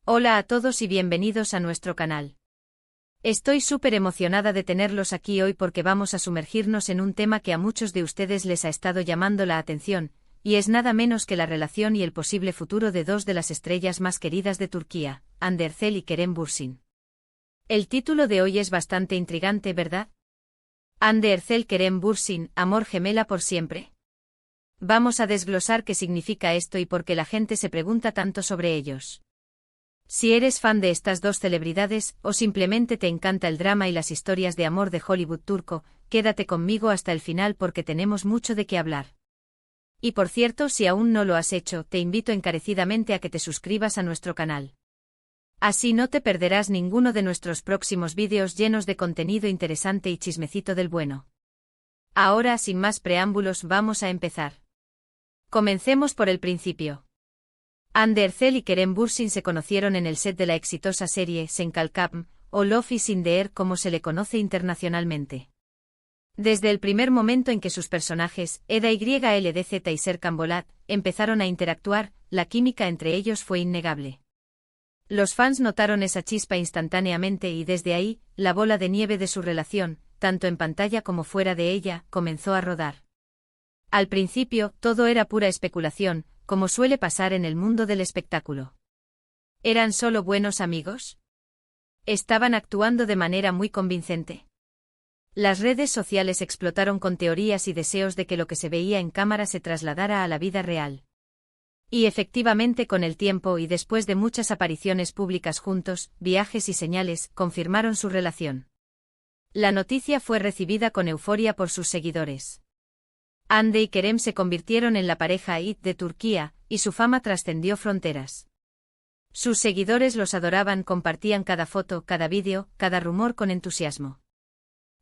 Hola a todos y bienvenidos a nuestro canal. Estoy súper emocionada de tenerlos aquí hoy porque vamos a sumergirnos en un tema que a muchos de ustedes les ha estado llamando la atención, y es nada menos que la relación y el posible futuro de dos de las estrellas más queridas de Turquía, Hande Erçel y Kerem Bürsin. El título de hoy es bastante intrigante, ¿verdad? Hande Erçel Kerem Bürsin, amor gemela por siempre. Vamos a desglosar qué significa esto y por qué la gente se pregunta tanto sobre ellos. Si eres fan de estas dos celebridades, o simplemente te encanta el drama y las historias de amor de Hollywood turco, quédate conmigo hasta el final porque tenemos mucho de qué hablar. Y por cierto, si aún no lo has hecho, te invito encarecidamente a que te suscribas a nuestro canal. Así no te perderás ninguno de nuestros próximos vídeos llenos de contenido interesante y chismecito del bueno. Ahora, sin más preámbulos, vamos a empezar. Comencemos por el principio. Hande Erçel y Kerem Bürsin se conocieron en el set de la exitosa serie Sen Kalkam, o Love is in the Air como se le conoce internacionalmente. Desde el primer momento en que sus personajes, Eda YLDZ y Serkan Bolat, empezaron a interactuar, la química entre ellos fue innegable. Los fans notaron esa chispa instantáneamente y desde ahí, la bola de nieve de su relación, tanto en pantalla como fuera de ella, comenzó a rodar. Al principio, todo era pura especulación, como suele pasar en el mundo del espectáculo. ¿Eran solo buenos amigos? ¿Estaban actuando de manera muy convincente? Las redes sociales explotaron con teorías y deseos de que lo que se veía en cámara se trasladara a la vida real. Y efectivamente, con el tiempo y después de muchas apariciones públicas juntos, viajes y señales, confirmaron su relación. La noticia fue recibida con euforia por sus seguidores. Hande y Kerem se convirtieron en la pareja IT de Turquía, y su fama trascendió fronteras. Sus seguidores los adoraban, compartían cada foto, cada vídeo, cada rumor con entusiasmo.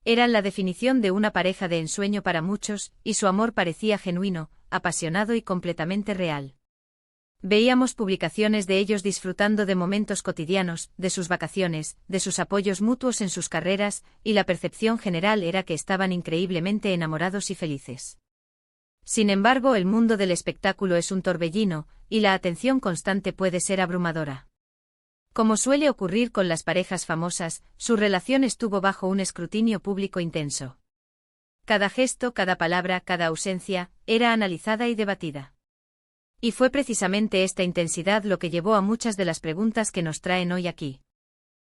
Eran la definición de una pareja de ensueño para muchos, y su amor parecía genuino, apasionado y completamente real. Veíamos publicaciones de ellos disfrutando de momentos cotidianos, de sus vacaciones, de sus apoyos mutuos en sus carreras, y la percepción general era que estaban increíblemente enamorados y felices. Sin embargo, el mundo del espectáculo es un torbellino, y la atención constante puede ser abrumadora. Como suele ocurrir con las parejas famosas, su relación estuvo bajo un escrutinio público intenso. Cada gesto, cada palabra, cada ausencia, era analizada y debatida. Y fue precisamente esta intensidad lo que llevó a muchas de las preguntas que nos traen hoy aquí.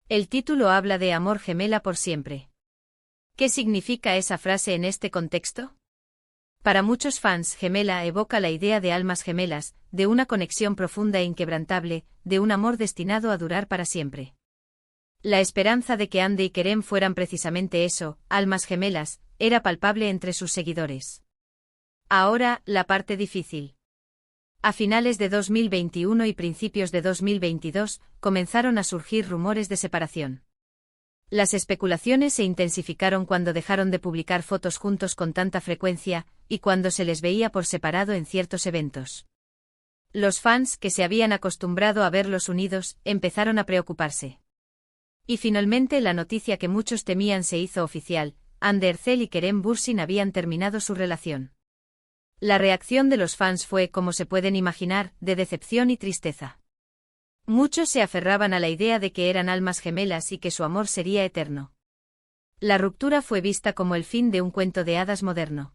El título habla de amor gemela por siempre. ¿Qué significa esa frase en este contexto? Para muchos fans, gemela evoca la idea de almas gemelas, de una conexión profunda e inquebrantable, de un amor destinado a durar para siempre. La esperanza de que Hande y Kerem fueran precisamente eso, almas gemelas, era palpable entre sus seguidores. Ahora, la parte difícil. A finales de 2021 y principios de 2022, comenzaron a surgir rumores de separación. Las especulaciones se intensificaron cuando dejaron de publicar fotos juntos con tanta frecuencia, y cuando se les veía por separado en ciertos eventos. Los fans, que se habían acostumbrado a verlos unidos, empezaron a preocuparse. Y finalmente la noticia que muchos temían se hizo oficial: Hande Erçel y Kerem Bürsin habían terminado su relación. La reacción de los fans fue, como se pueden imaginar, de decepción y tristeza. Muchos se aferraban a la idea de que eran almas gemelas y que su amor sería eterno. La ruptura fue vista como el fin de un cuento de hadas moderno.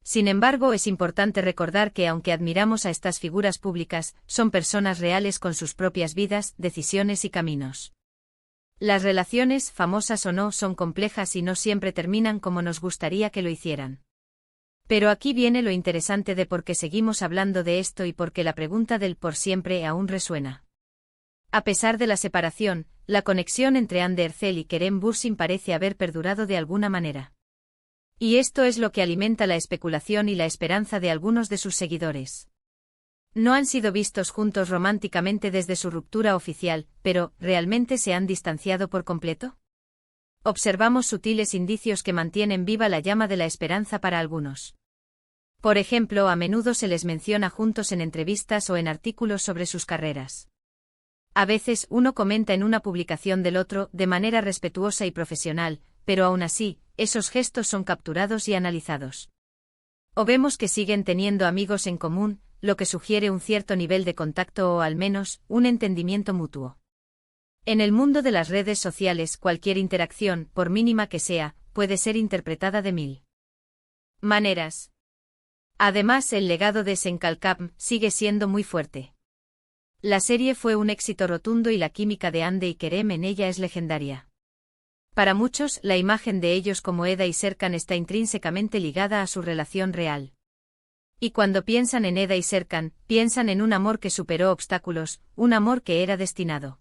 Sin embargo, es importante recordar que aunque admiramos a estas figuras públicas, son personas reales con sus propias vidas, decisiones y caminos. Las relaciones, famosas o no, son complejas y no siempre terminan como nos gustaría que lo hicieran. Pero aquí viene lo interesante de por qué seguimos hablando de esto y por qué la pregunta del por siempre aún resuena. A pesar de la separación, la conexión entre Hande Erçel y Kerem Bürsin parece haber perdurado de alguna manera. Y esto es lo que alimenta la especulación y la esperanza de algunos de sus seguidores. No han sido vistos juntos románticamente desde su ruptura oficial, pero ¿realmente se han distanciado por completo? Observamos sutiles indicios que mantienen viva la llama de la esperanza para algunos. Por ejemplo, a menudo se les menciona juntos en entrevistas o en artículos sobre sus carreras. A veces uno comenta en una publicación del otro de manera respetuosa y profesional, pero aún así, esos gestos son capturados y analizados. O vemos que siguen teniendo amigos en común, lo que sugiere un cierto nivel de contacto o al menos un entendimiento mutuo. En el mundo de las redes sociales, cualquier interacción, por mínima que sea, puede ser interpretada de mil maneras. Además, el legado de Senkalkam sigue siendo muy fuerte. La serie fue un éxito rotundo y la química de Hande y Kerem en ella es legendaria. Para muchos, la imagen de ellos como Eda y Serkan está intrínsecamente ligada a su relación real. Y cuando piensan en Eda y Serkan, piensan en un amor que superó obstáculos, un amor que era destinado.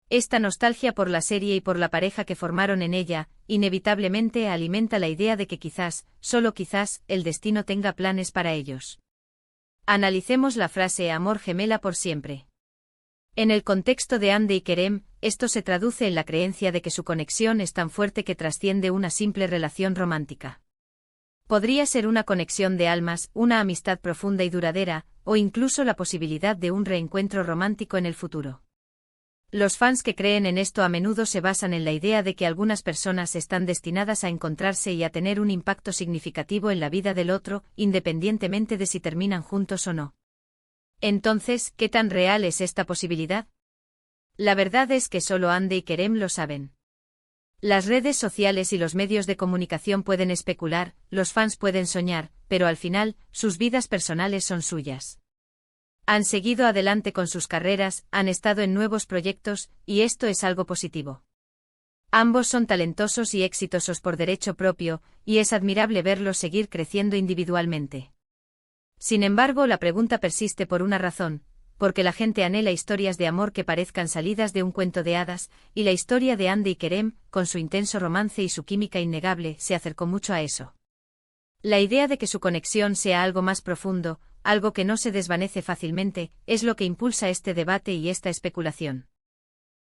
Esta nostalgia por la serie y por la pareja que formaron en ella, inevitablemente alimenta la idea de que quizás, solo quizás, el destino tenga planes para ellos. Analicemos la frase amor gemela por siempre. En el contexto de Hande y Kerem, esto se traduce en la creencia de que su conexión es tan fuerte que trasciende una simple relación romántica. Podría ser una conexión de almas, una amistad profunda y duradera, o incluso la posibilidad de un reencuentro romántico en el futuro. Los fans que creen en esto a menudo se basan en la idea de que algunas personas están destinadas a encontrarse y a tener un impacto significativo en la vida del otro, independientemente de si terminan juntos o no. Entonces, ¿qué tan real es esta posibilidad? La verdad es que solo Hande y Kerem lo saben. Las redes sociales y los medios de comunicación pueden especular, los fans pueden soñar, pero al final, sus vidas personales son suyas. Han seguido adelante con sus carreras, han estado en nuevos proyectos, y esto es algo positivo. Ambos son talentosos y exitosos por derecho propio, y es admirable verlos seguir creciendo individualmente. Sin embargo, la pregunta persiste por una razón, porque la gente anhela historias de amor que parezcan salidas de un cuento de hadas, y la historia de Hande y Kerem, con su intenso romance y su química innegable, se acercó mucho a eso. La idea de que su conexión sea algo más profundo, algo que no se desvanece fácilmente, es lo que impulsa este debate y esta especulación.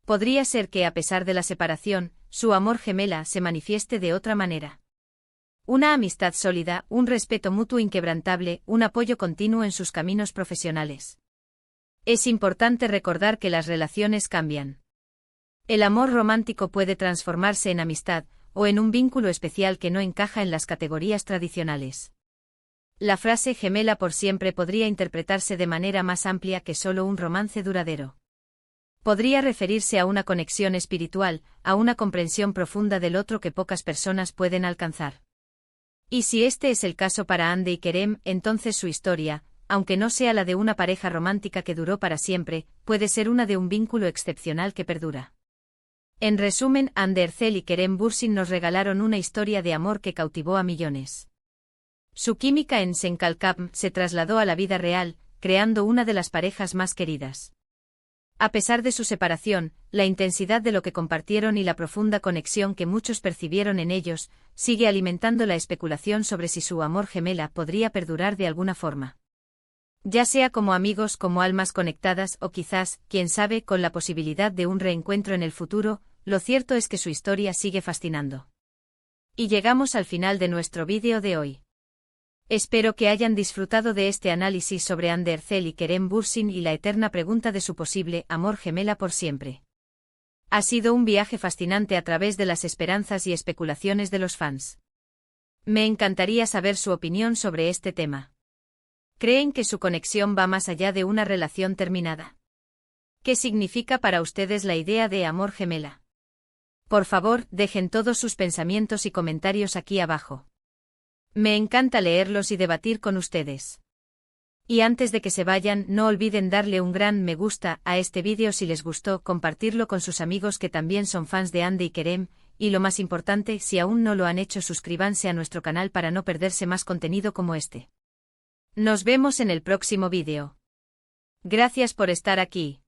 Podría ser que, a pesar de la separación, su amor gemela se manifieste de otra manera. Una amistad sólida, un respeto mutuo inquebrantable, un apoyo continuo en sus caminos profesionales. Es importante recordar que las relaciones cambian. El amor romántico puede transformarse en amistad, o en un vínculo especial que no encaja en las categorías tradicionales. La frase gemela por siempre podría interpretarse de manera más amplia que solo un romance duradero. Podría referirse a una conexión espiritual, a una comprensión profunda del otro que pocas personas pueden alcanzar. Y si este es el caso para Hande y Kerem, entonces su historia, aunque no sea la de una pareja romántica que duró para siempre, puede ser una de un vínculo excepcional que perdura. En resumen, Hande Erçel y Kerem Bürsin nos regalaron una historia de amor que cautivó a millones. Su química en Senkalkam se trasladó a la vida real, creando una de las parejas más queridas. A pesar de su separación, la intensidad de lo que compartieron y la profunda conexión que muchos percibieron en ellos, sigue alimentando la especulación sobre si su amor gemela podría perdurar de alguna forma. Ya sea como amigos, como almas conectadas o quizás, quién sabe, con la posibilidad de un reencuentro en el futuro, lo cierto es que su historia sigue fascinando. Y llegamos al final de nuestro vídeo de hoy. Espero que hayan disfrutado de este análisis sobre Hande Erçel y Kerem Bürsin y la eterna pregunta de su posible amor gemela por siempre. Ha sido un viaje fascinante a través de las esperanzas y especulaciones de los fans. Me encantaría saber su opinión sobre este tema. ¿Creen que su conexión va más allá de una relación terminada? ¿Qué significa para ustedes la idea de amor gemela? Por favor, dejen todos sus pensamientos y comentarios aquí abajo. Me encanta leerlos y debatir con ustedes. Y antes de que se vayan, no olviden darle un gran me gusta a este vídeo si les gustó, compartirlo con sus amigos que también son fans de Hande y Kerem, y lo más importante, si aún no lo han hecho, suscríbanse a nuestro canal para no perderse más contenido como este. Nos vemos en el próximo vídeo. Gracias por estar aquí.